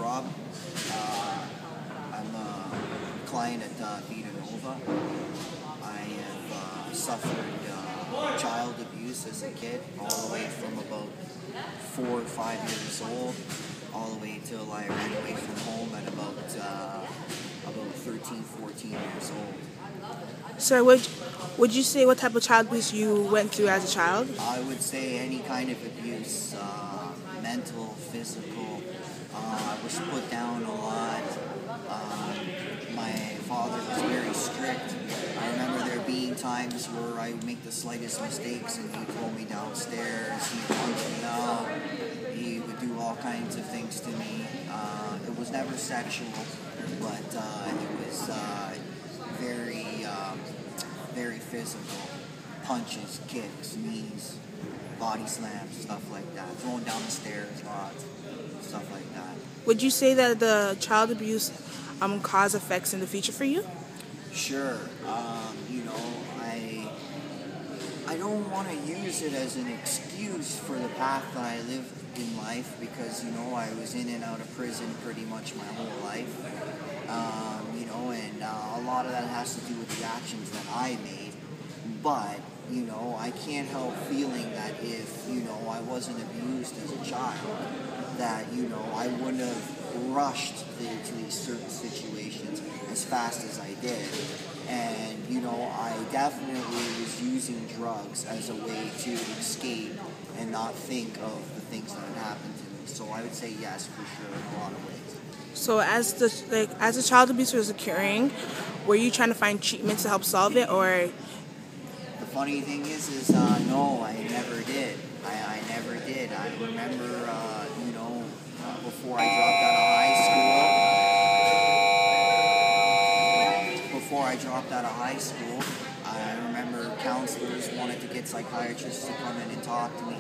Rob. I'm a client at Abii. I have suffered child abuse as a kid, all the way from about 4 or 5 years old, all the way till I ran away from home at about 13, 14 years old. So would you say what type of child abuse you went through as a child? I would say any kind of abuse, mental, physical. I was put down a lot. My father was very strict. I remember there being times where I would make the slightest mistakes and he'd pull me downstairs, he'd punch me out, he would do all kinds of things to me. It was never sexual, but it was very physical. Punches, kicks, knees, body slams, stuff like that. Throwing down the stairs, rods, stuff like that. Would you say that the child abuse cause effects in the future for you? Sure. I don't want to use it as an excuse for the path that I lived in life because, I was in and out of prison pretty much my whole life. And a lot of that has to do with the actions that I made. But, I can't help feeling that if, I wasn't abused as a child, that, I wouldn't have rushed to these certain situations as fast as I did. And, I definitely was using drugs as a way to escape and not think of the things that had happened to me. So I would say yes, for sure, in a lot of ways. So as the child abuse was occurring, were you trying to find treatments to help solve it, or? The funny thing is no, I never did. I never did. I remember, before I dropped out of high school, I remember counselors wanted to get psychiatrists to come in and talk to me.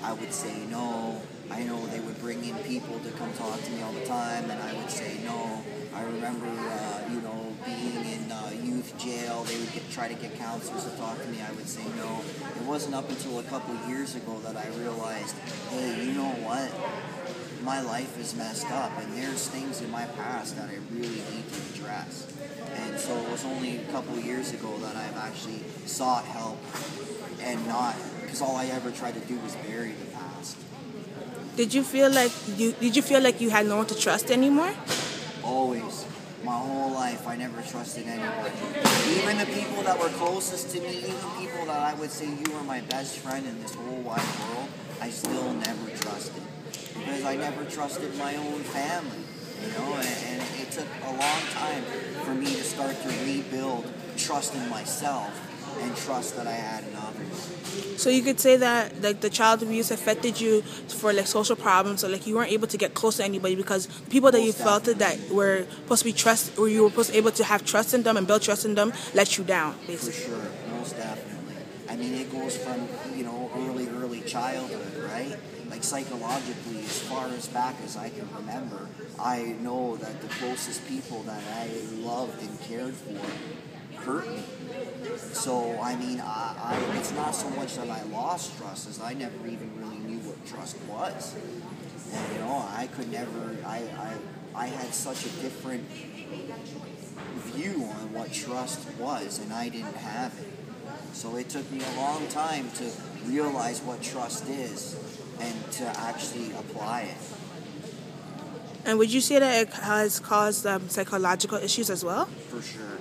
I would say no. I know they would bring in people to come talk to me all the time, and I would say no. I remember, being in youth jail, they would try to get counselors to talk to me. I would say no. It wasn't up until a couple years ago that I realized, hey, you know what? My life is messed up, and there's things in my past that I really need to address. And so it was only a couple years ago that I've actually sought help, and not because all I ever tried to do was bury the past. Did you feel like you had no one to trust anymore? Always. My whole life, I never trusted anybody. Even the people that were closest to me, even people that I would say you were my best friend in this whole wide world, I still never trusted. Because I never trusted my own family, and it took a long time for me to start to rebuild trust in myself and trust that I had in others. So you could say that the child abuse affected you for social problems, so you weren't able to get close to anybody because the people that you felt that were supposed to be trust, or you were supposed to be able to have trust in them and build trust in them, let you down, basically. For sure, most definitely. I mean, it goes from early childhood, right? Like psychologically, as far as back as I can remember, I know that the closest people that I loved and cared for hurt me. So, I mean, it's not so much that I lost trust as I never even really knew what trust was. And, I could never, I had such a different view on what trust was, and I didn't have it. So it took me a long time to realize what trust is and to actually apply it. And would you say that it has caused psychological issues as well? For sure.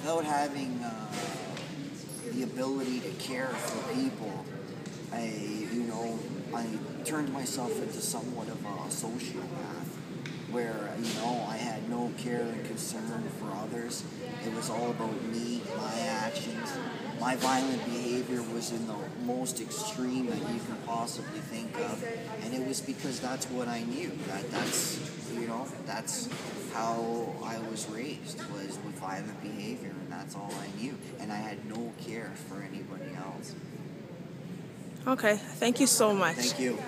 Without having the ability to care for people, I turned myself into somewhat of a sociopath, where I had no care and concern for others. It was all about me, my actions. My violent behavior was in the most extreme that you can possibly think of, and it was because that's what I knew. That's how I was raised, was with violent behavior, and that's all I knew. And I had no care for anybody else. Okay, thank you so much. Thank you.